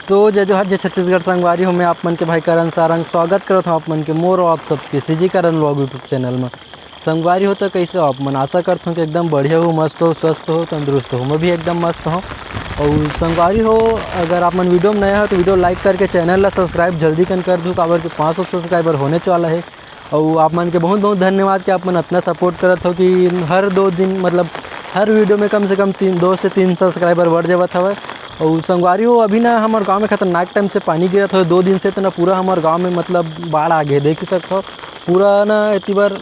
तो जय जोहार जय छत्तीसगढ़ संगवारी हो। मैं आप मन के भाई करण सारंग स्वागत करत हूँ आप मन के मोर और आप सबके सीजी करण व्लॉग यूट्यूब चैनल में। संगवारी हो तो कैसे हो आप मन? आशा करता हूँ कि एकदम बढ़िया हो, मस्त हो, स्वस्थ हो, तंदुरुस्त हो। मैं भी एकदम मस्त हूँ। और संगवारी हो, अगर आप मन वीडियो में नया हो तो वीडियो लाइक करके चैनल ला सब्सक्राइब जल्दी कर दूँ, काबर के 500 सब्सक्राइबर होने वाला है। और आप मन के बहुत बहुत धन्यवाद कि आप मन इतना सपोर्ट करत हो कि हर 2 दिन मतलब हर वीडियो में कम से कम 2 से 3 सब्सक्राइबर बढ़ जावत हवे। और संगवारी हो, अभी ना हमारे गांव में खतरनाक टाइम से पानी गिरत हो 2 दिन से, तो ना पूरा हमारे गांव में मतलब बाढ़ आ गए। देख सकते हो पूरा ना इतनी बार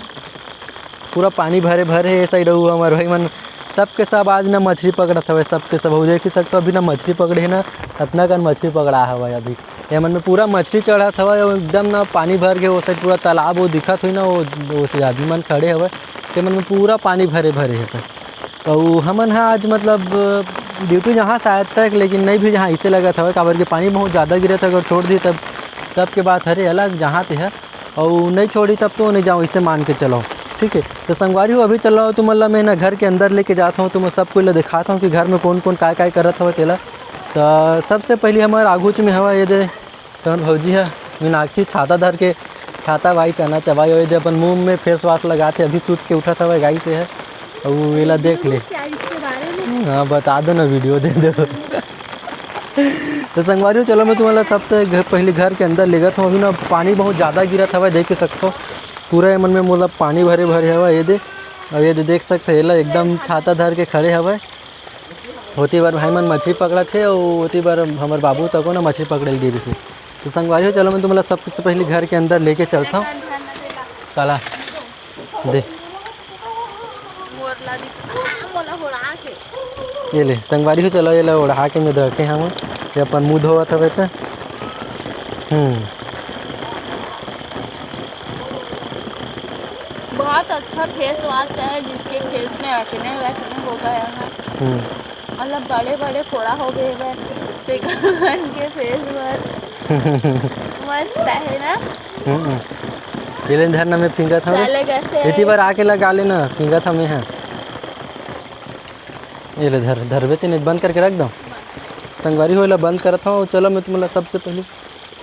पूरा पानी भरे भरे है साइड। हमारे भाई मन सबके सब आज ना मछली पकड़त हवे, सबके सब हो देख सकते हो। अभी ना मछली पकड़े है ना, इतना कन मछली पकड़ा हवा अभी ये मन में पूरा मछली चढ़त हवा एकदम ना पानी भर के। वो साइड पूरा तालाब वो दिखत हुई ना, वो से आदमी मन खड़े हवे ते मन में पूरा पानी भरे भरे है। तो हमन हाँ आज मतलब ड्यूटी जहाँ शायद तक, लेकिन नहीं भी जहाँ इसे लगा था काबर के पानी बहुत ज़्यादा गिरा था। अगर छोड़ दी तब के बात हरे अलग जहाँ ते है, और नहीं छोड़ी तब तो नहीं जाऊँ, इसे मान के चलो ठीक है। तो संगवारी हो अभी चल रहा हो तो मतलब मैं ना घर के अंदर लेके जाता हूँ, तो मैं सबको ला दिखाता हूँ कि घर में कौन कौन काय करत हवा तेला। तो सबसे पहले हमारे आगूच में हवा ये दे कौन भौजी है मीनाक्षी छाता धर के, छाता भाई कहना चबाई हुए दे अपन मुँह में फेस वाश लगाते, अभी सूत के उठा था गाई से है। और वो वेला देख ले, हाँ बता दो ना, वीडियो दे दो। तो संगवारी हो चलो मैं तुम्हारा सबसे पहले घर के अंदर ले गया था। अभी ना पानी बहुत ज़्यादा गिरा था, देख सकते हो पूरा मन में मतलब पानी भरे भरे हवा ये दे। और ये देख सकते हैं एकदम छाता धर के खड़े हवा। होती बार भाई मन मछली पकड़ा थे, और होती बार हमारे बाबू तक ना मछली पकड़े गिरी से। तो संगवारी हो चलो मैं तुम्हारा सबसे पहले घर के अंदर लेके चलता हूँ। काला दे ये ले संगवारी हो चलो, ये ला ओढ़ा के में रखे हम ये अपन मुँह धोवत हवे तो। बहुत अच्छा फेस वाश है जिसके फेस में एक्ने वैक्ने हो गया है, मतलब बड़े बड़े फोड़ा हो गए हैं के फेस पर। मस्त है ना। ये ले धरना में फिंगा था इतनी बार आके लगा लेना, फिंगा था मैं है ये ले धरबे तो नहीं बंद करके रख दो। संगवारी हो बंद करता हूँ। चलो मैं तुम्हें सबसे पहले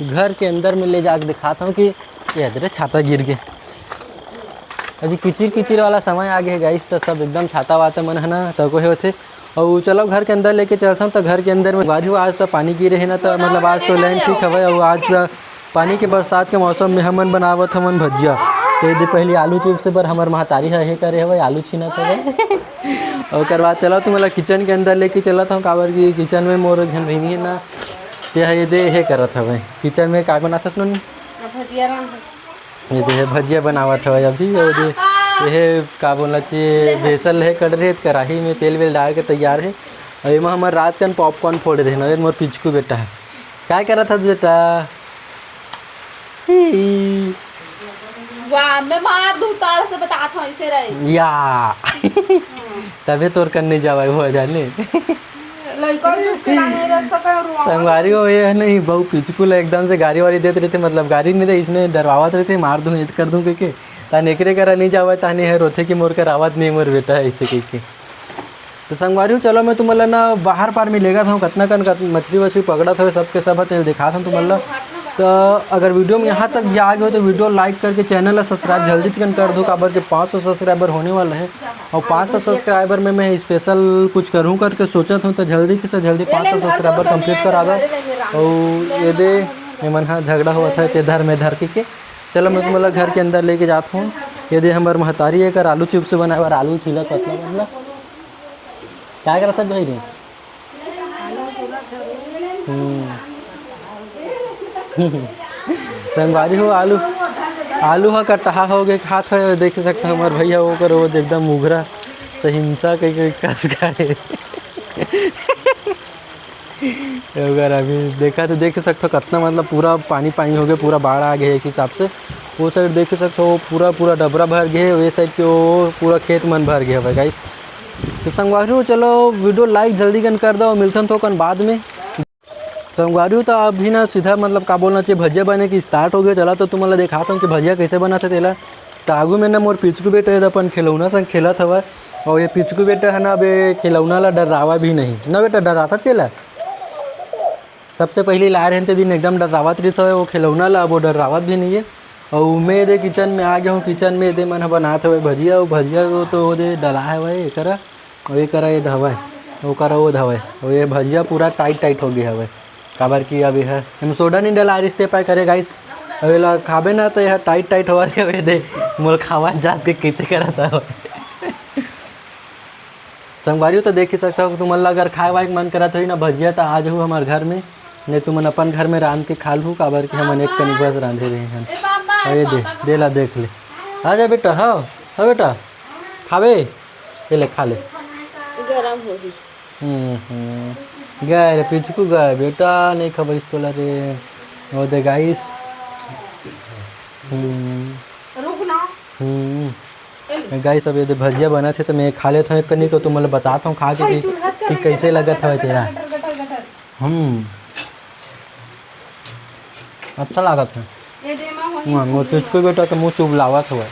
घर के अंदर में ले जाकर दिखाता हूँ कि ये तेरे छाता गिर गए। अभी किचिर वाला समय आ गया गाइस, तो सब एकदम छाता वाता मन है ना तो कोई होते। और चलो घर के अंदर लेके चलता हूँ। तो घर के अंदर में बाजू आज तो पानी गिरे है ना, तो मतलब आज तो लाइन ठीक है। और आज पानी के बरसात के मौसम में हमन बनावत हमन भजिया। तो यदि पहले आलू चिप्स पर हमारे महतारी है करे हवे आलू छीना था। और बाद चला तो मतलब किचन के अंदर लेके चला था, काबर की किचन में मोर घन रही है ना, ये दे हे करत हवे किचन में का बनाता सुन ये दे भजिया बनावत हवे अभी। और ये का बोलना चाहिए बेसल है कड़ रहे कढ़ाई में तेल वेल डाल के तैयार है। और ये हमारे रात कन पॉपकॉर्न फोड़ रहे ना, मोर पिचकू बेटा है क्या करा था बेटा। वाह मैं मार दूं ताड़ से बता था ऐसे रहे या तबे तोर करने जावा हो जाने संगवारी हो ये नहीं बहु पिचकुल एकदम से गाड़ी वाड़ी देते रहते, मतलब गाड़ी नहीं दे इसने डरवावत रहते मार दूँ कर दूँ कह तान एकरे करा नहीं जावा ताने है रोथे की मोर कर आवाज़ नहीं मोर बेटा है ऐसे कह के। तो संगवारी हो चलो मैं तुम्हारा ना बाहर पार में लेगा था कतना कन मछली वछली पकड़ा था सबके सब दिखा था तुम्हारा। तो अगर वीडियो में यहाँ तक भी आ गए हो तो वीडियो लाइक करके चैनल ला सब्सक्राइब जल्दी चिकन कर दो, काबर के 500 सब्सक्राइबर होने वाला है। और 500 सब्सक्राइबर में मैं स्पेशल कुछ करूँ करके सोचा था, तो जल्दी से जल्दी 500 सब्सक्राइबर कंप्लीट करा दो। और ये दे मैं मन हाँ झगड़ा हुआ था इधर में धर के चलो मैं तुम्हारा घर के अंदर लेके जाता हूँ। यदि हमारे महतारी है कर आलू चिप्स बनाए और आलू छिला कतला मतलब क्या करता भाई रे संगवारी हो आलू हा कटहा हो गए खात है। देख सकते हो हमारे भैया वो करो एकदम उघरा सहिंसा कहीं कस गए अगर अभी देखा तो देख सकते हो कितना मतलब पूरा पानी हो गया, पूरा बाढ़ आ गया एक हिसाब से। वो साइड देख सकते हो पूरा डबरा भर गए, वे साइड के वो पूरा खेत मन भर गया भाई गाइस। तो संगवारी हो चलो वीडियो लाइक जल्दी कर दो, मिलते हैं तो बाद में। संगवारी हो तो अभी ना सीधा मतलब का बोलना चाहिए भजिया बने की स्टार्ट हो गया। चला तो तुम्हारा दिखाता हूँ कि भजिया कैसे बनाते तेला। तो आगू में ना मोर पिचकू बेटा है अपन खिलौना संग खेला था। और ये पिचकू बेटा है ना अब खिलौना ला डरावा भी नहीं ना बेटा, डराता चला सबसे पहले लाए रहे थे दिन एकदम डरावत रही है वो खिलौना ला, वो डरावत भी नहीं है। और मैं दे किचन में आ गया हूँ। किचन में दे मन बनाते हुए भजिया, भजिया को तो दे डला है भाई ये करा, और ये करा ये धवा वो करा वो धवा, और ये भजिया पूरा टाइट हो गया है काबर की अभी है हम सोडा नहीं डला रिश्ते पाए करे गाइस। अब ये खाबे ना तो यह टाइट हुआ दे मोल खावा जात के कैसे कराता है। संगवारी तो देख ही सकता हो, तुम अगर खाए वाए मन करा तो ही ना भजिया तो आज हो हमारे घर में, नहीं तुम अपन घर में रांध के खा लूँ काबर कि हम एक कनिक बस रांधे रहे हैं। ये दे ला देख ले, आ जा बेटा, हाँ बेटा खावे, ये ले खा ले, गरम होगी। गए रे पिचकू गए बेटा, नहीं खबर तो ला रे वो दे गाइस। गाइस अब ये भजिया बना थे तो मैं खा लेता हूँ एक कनी को, तो मतलब बताता हूँ खा के कि कैसे लगा था तेरा। अच्छा लगा था वो पिचकू बेटा, तो मुँह चुबलावा था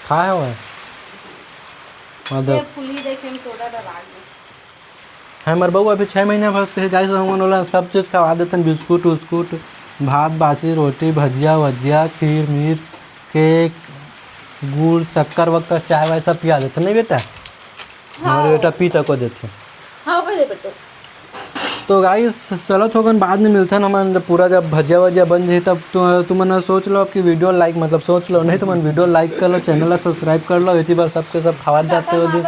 खाया हुआ हमारे बहू अभी 6 महीने बस गाइस हम सब चीज़ खवा देते हैं, बिस्कुट उस्कुट, भात बासी रोटी भजिया वजिया खीर मीर केक गुड़ शक्कर वक्कर चाय वाय सब पिया देते नहीं बेटा। हमारे बेटा पी तक को देते। तो गाइस चलो थोकन बाद में मिलता है ना, पूरा जब भजिया वजिया बन जाए तब तो तुम सोच लो कि वीडियो लाइक मतलब सोच लो, नहीं तो मन वीडियो लाइक कर लो, चैनल सब्सक्राइब कर लो, इतनी बार सबके सब खवा जाते हो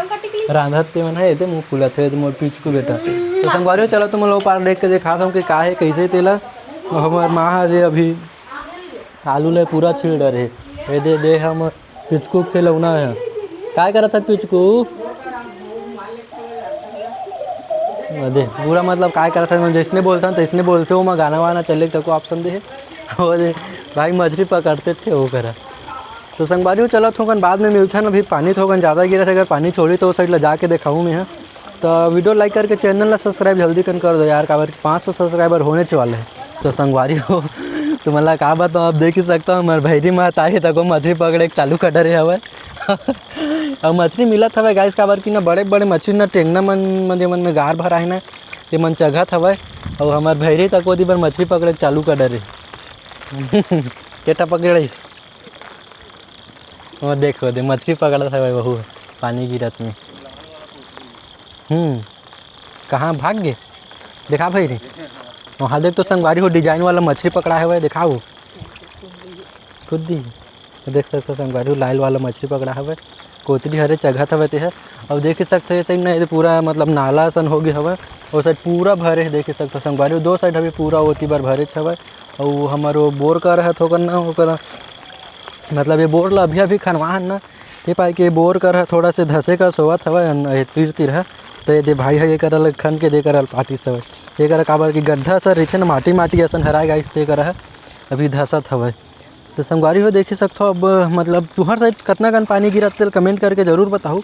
रांधते मन है मुँह खुलाते मोर पिचकू बेटा। तो संगवारी चलो तुम लोग पार देख के दिखाता हूँ कि का है कैसे तेला। हमारे माँ दे अभी आलू ले पूरा छिड़ डरे ये दे हम पिचकू खिलौना है क्या करा था पिचकू दे पूरा मतलब काय करा था मैं जैसने बोलता हूँ तैसने बोलते हो, मैं गाना वाना चले तक ऑप्शन दे वो दे भाई मछली पकड़ते थे वो करा। तो संगवारी चलो थोकन बाद में मिलता है ना, अभी पानी थोकन ज़्यादा गिरा था, अगर पानी छोड़ी तो उस साइड ला जाके दिखाऊँ मैं। तो वीडियो लाइक करके चैनल ला सब्सक्राइब जल्दी कर दो यार, काबर 500 सब्सक्राइबर होने वाले हैं। तो संगवारी हो तो मतलब का बताऊँ आप देख ही सकता हूँ, हमारे भैरी माँ तारी तक मछली पकड़े चालू कर रहे हवे और मछली मिलत हवे गाइस, काबर की ना बड़े बड़े मछली ना टेंगना मन में गार भरा है ना, ये मन चघत हवे और हमारे भैरी तक वो बार मछली पकड़े चालू कर रहे केटा पकड़िस वो देखो दे मछली पकड़ा था भाई बहू पानी गिरत में। कहाँ भाग गए देखा भाई रे वहाँ देख तो संगवारी हो डिजाइन वाला मछली पकड़ा है भाई, देखा वो खुद ही देख सकते हो संगवारी हो लाल वाला मछली पकड़ा है भाई, कोतरी हरे जगह था वैसे है। अब देख ही सकते हो सही नहीं पूरा मतलब नाला सन हो गया हवा, और साइड पूरा भरे देख ही सकते हो संगवारी दो साइड अभी पूरा होती बार भरे हवा। और हमारो बोर कर रहा थोकर ना होकर मतलब ये बोर ला अभी खनवाहन ना ये पाए कि बोर कर थोड़ा से धसे का सोवत हवा तीर है, तो ये दे भाई है ये करल खन के दे करल पार्टी सब ये कर काबर की गड्ढा सर रही ना माटी असन हराए गाइस दे कर है अभी धसत हवा। तो संगवारी हो देख ही सकते हो। अब मतलब तुहर साइड कितना कन पानी गिरत कमेंट करके ज़रूर बताओ।